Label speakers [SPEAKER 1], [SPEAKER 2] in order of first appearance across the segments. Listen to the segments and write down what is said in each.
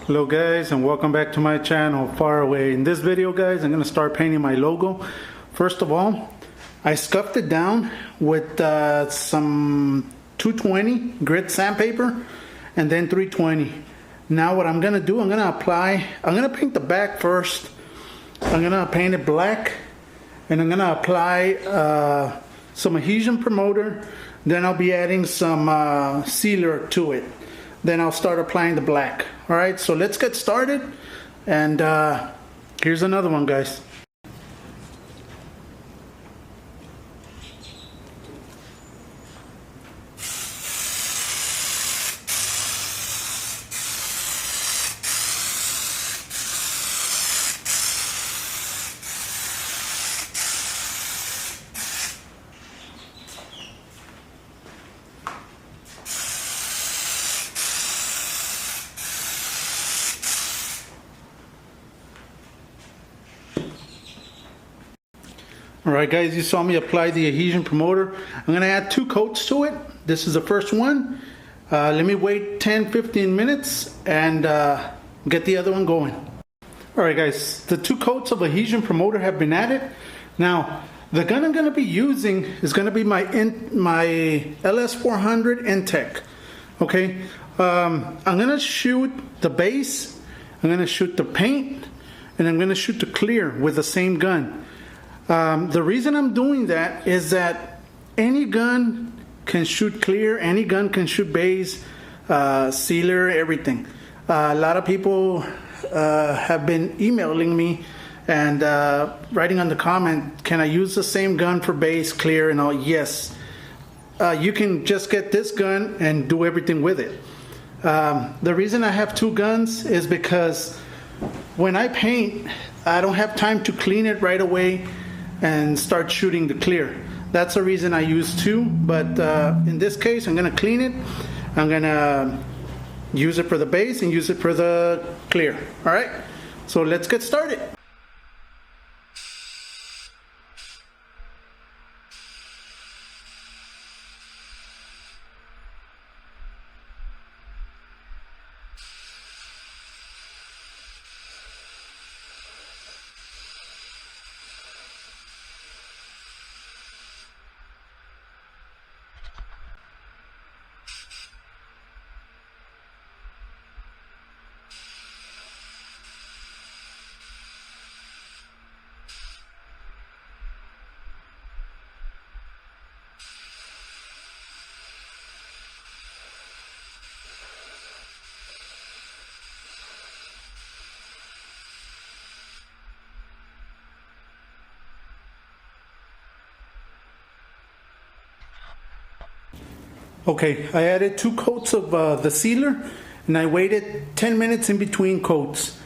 [SPEAKER 1] Hello guys, and welcome back to my channel, PHARRAWAY. In this video guys, I'm going to start painting my logo. First of all, I scuffed it down with some 220 grit sandpaper and then 320. Now what I'm going to do, I'm going to paint the back first. I'm going to paint it black, and I'm going to apply some adhesion promoter. Then I'll be adding some sealer to it. Then I'll start applying the black. Alright, so let's get started, and here's another one, guys. Alright guys, you saw me apply the adhesion promoter. I'm going to add 2 coats to it. This is the first one. Let me wait 10-15 minutes and get the other one going. Alright guys, the 2 coats of adhesion promoter have been added. Now, the gun I'm going to be using is going to be my LS400 Intech. Okay, I'm going to shoot the base, I'm going to shoot the paint, and I'm going to shoot the clear with the same gun. The reason I'm doing that is that any gun can shoot clear, any gun can shoot base, sealer, everything. A lot of people have been emailing me and writing on the comment, can I use the same gun for base, clear, and all? Yes. You can just get this gun and do everything with it. The reason I have 2 guns is because when I paint, I don't have time to clean it right away and start shooting the clear. That's the reason I use 2, but in this case I'm gonna clean it. I'm gonna use it for the base and use it for the clear. All right, so let's get started. Okay, I added 2 coats of the sealer, and I waited 10 minutes in between coats.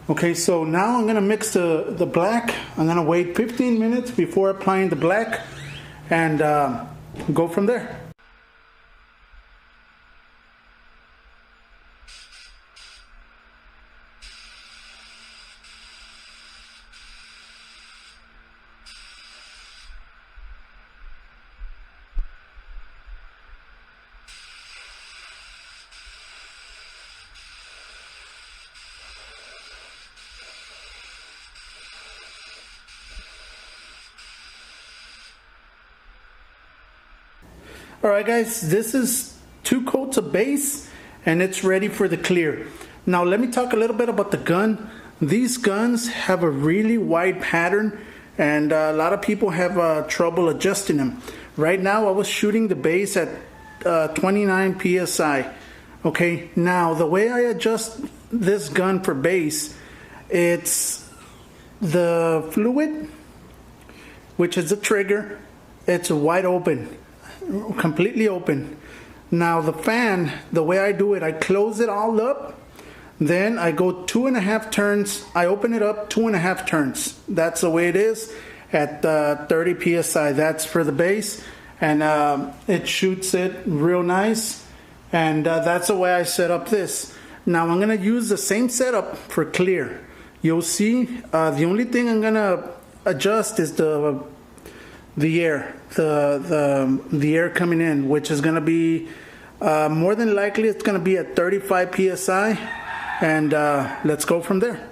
[SPEAKER 1] Okay, so now I'm going to mix the black. I'm going to wait 15 minutes before applying the black and go from there. Alright guys, this is 2 coats of base and it's ready for the clear. Now let me talk a little bit about the gun. These guns have a really wide pattern, and a lot of people have trouble adjusting them. Right now I was shooting the base at 29 PSI. Okay, now the way I adjust this gun for base, it's the fluid, which is the trigger, it's wide open. Completely open. Now the fan, the way I do it, I close it all up, then I go 2.5 turns, I open it up 2.5 turns. That's the way it is at 30 PSI. That's for the base, and it shoots it real nice, and that's the way I set up this. Now I'm gonna use the same setup for clear. You'll see the only thing I'm gonna adjust is the air, the air coming in, which is going to be more than likely it's going to be at 35 psi, and let's go from there.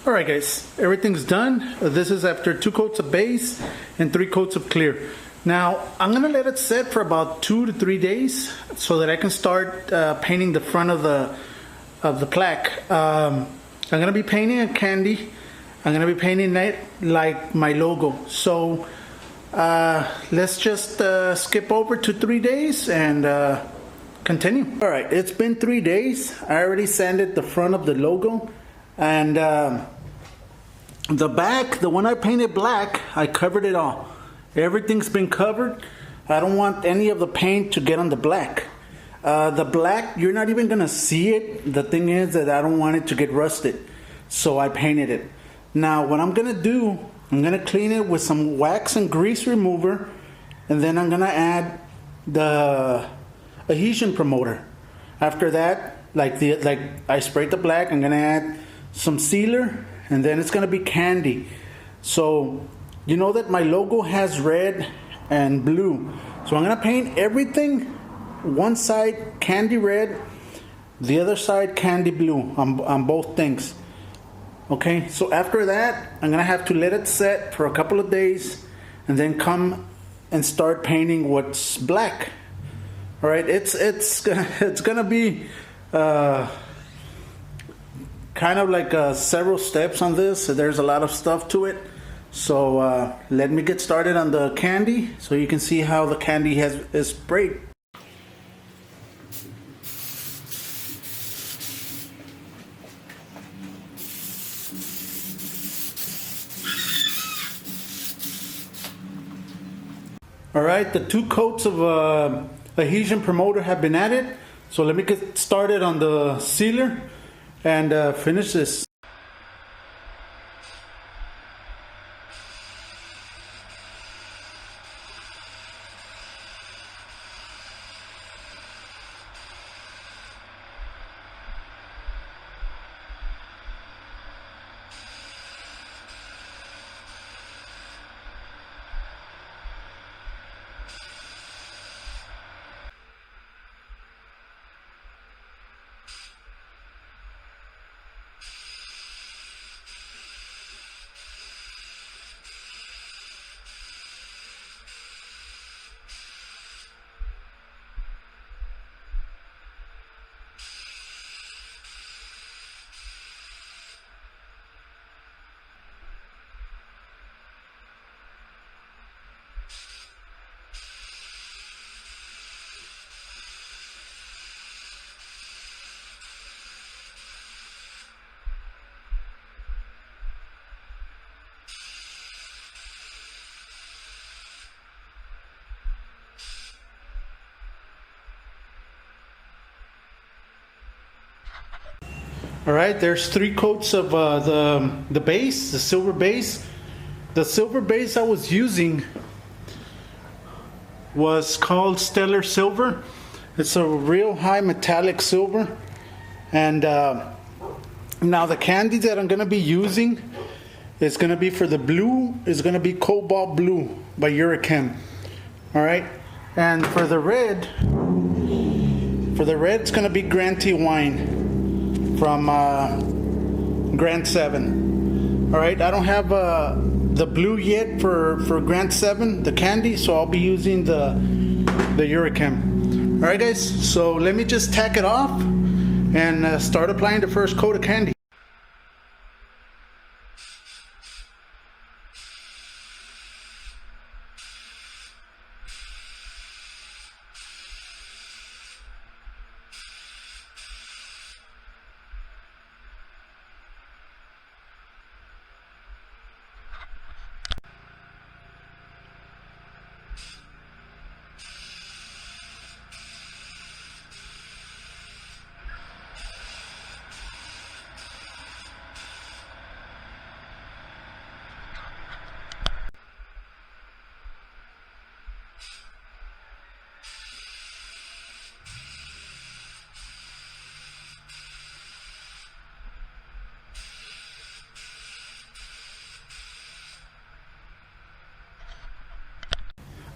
[SPEAKER 1] Alright guys, everything's done. This is after 2 coats of base and 3 coats of clear. Now I'm gonna let it set for about 2 to 3 days so that I can start painting the front of the plaque. I'm gonna be painting a candy. I'm gonna be painting it like my logo. So let's just skip over to 3 days and continue. Alright, it's been 3 days. I already sanded the front of the logo, and the back, the one I painted black, I covered it all. Everything's been covered. I don't want any of the paint to get on the black. The black, you're not even gonna see it. The thing is that I don't want it to get rusted, so I painted it. Now what I'm gonna do, I'm gonna clean it with some wax and grease remover, and then I'm gonna add the adhesion promoter. After that, like I sprayed the black, I'm gonna add some sealer, and then it's gonna be candy. So you know that my logo has red and blue, so I'm gonna paint everything, one side candy red, the other side candy blue on both things. Okay, so after that I'm gonna have to let it set for a couple of days and then come and start painting what's black. All right, it's gonna be kind of like several steps on this. So there's a lot of stuff to it. So let me get started on the candy so you can see how the candy is sprayed. All right, the 2 coats of adhesion promoter have been added. So let me get started on the sealer and finish this. All right, there's 3 coats of the base, the silver base. The silver base I was using was called Stellar Silver. It's a real high metallic silver. And now the candy that I'm gonna be using is gonna be for the blue, is gonna be Cobalt Blue by Eurochem. All right, and for the red it's gonna be Grantee Wine from Grant 7. All right, I don't have the blue yet for Grant 7, the candy, so I'll be using the Eurochem. Alright guys, so let me just tack it off and start applying the first coat of candy.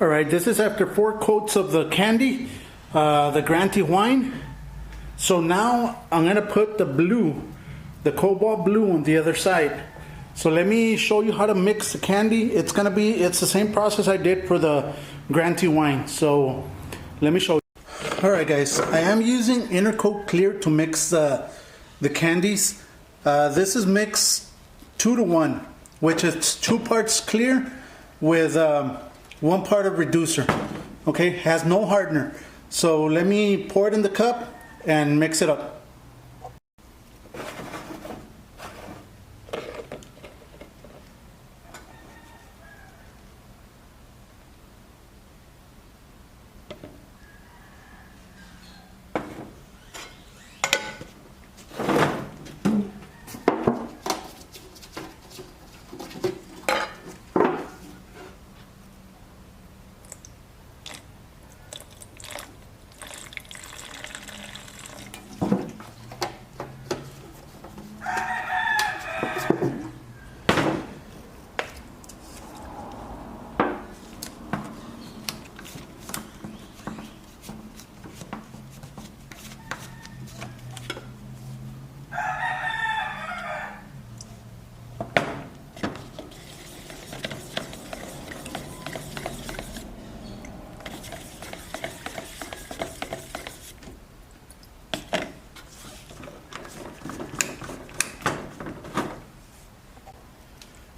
[SPEAKER 1] Alright, this is after 4 coats of the candy, the Granty wine. So now I'm going to put the blue, the cobalt blue on the other side. So let me show you how to mix the candy. It's the same process I did for the Granty wine. So let me show you. Alright guys, I am using inner coat clear to mix the candies. This is mixed 2 to 1, which is 2 parts clear with 1 part of reducer. Okay, has no hardener. So let me pour it in the cup and mix it up.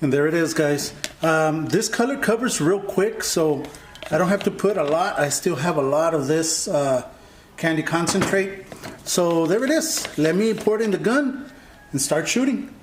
[SPEAKER 1] And there it is, guys. This color covers real quick, so I don't have to put a lot. I still have a lot of this candy concentrate. So there it is. Let me pour it in the gun and start shooting.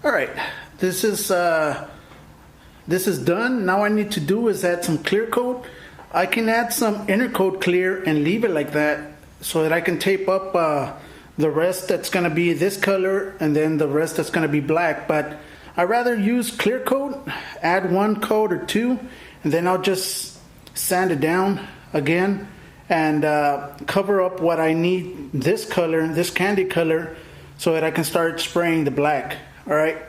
[SPEAKER 1] All right, this is done. Now I need to do is add some clear coat. I can add some inner coat clear and leave it like that so that I can tape up the rest that's going to be this color and then the rest that's going to be black. But I'd rather use clear coat, add 1 coat or 2, and then I'll just sand it down again and cover up what I need, this color, this candy color, so that I can start spraying the black. All right,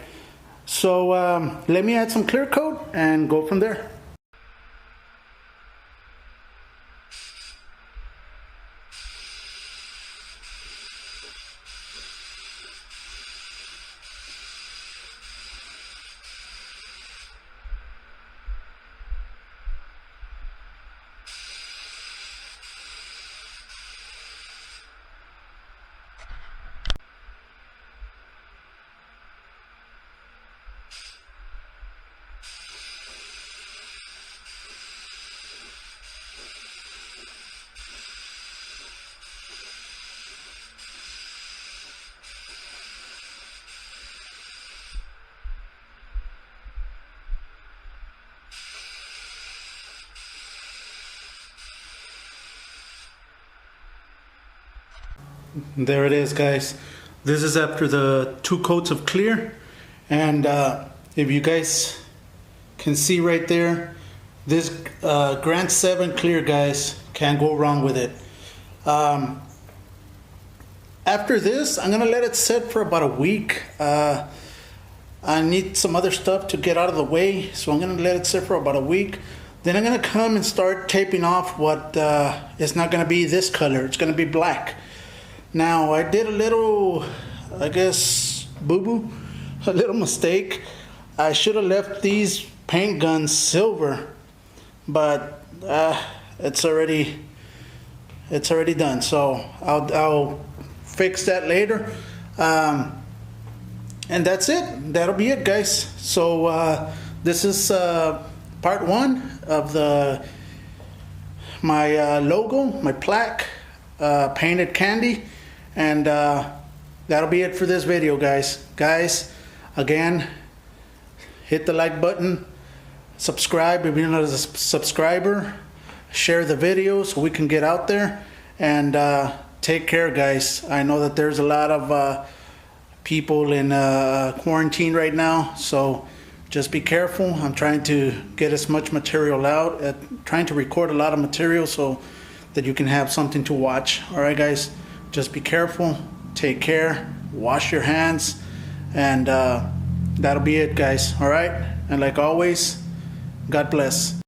[SPEAKER 1] so let me add some clear coat and go from there. There it is, guys. This is after the 2 coats of clear. And if you guys can see right there, this Grant 7 clear, guys, can't go wrong with it. After this, I'm gonna let it sit for about a week. I need some other stuff to get out of the way, so I'm gonna let it sit for about a week. Then I'm gonna come and start taping off what it's not gonna be this color, it's gonna be black. Now, I did a little, I guess, boo-boo, a little mistake. I should have left these paint guns silver, but it's already done, so I'll fix that later. And that's it. That'll be it, guys. So this is part 1 of my logo, my plaque, painted candy, and that'll be it for this video, guys. Guys, again, hit the like button, subscribe if you're not a subscriber, share the video so we can get out there, and take care, guys. I know that there's a lot of people in quarantine right now, so just be careful. I'm trying to get as much material out, trying to record a lot of material so that you can have something to watch. All right, guys, just be careful, take care, wash your hands, and that'll be it, guys. All right, and like always, God bless.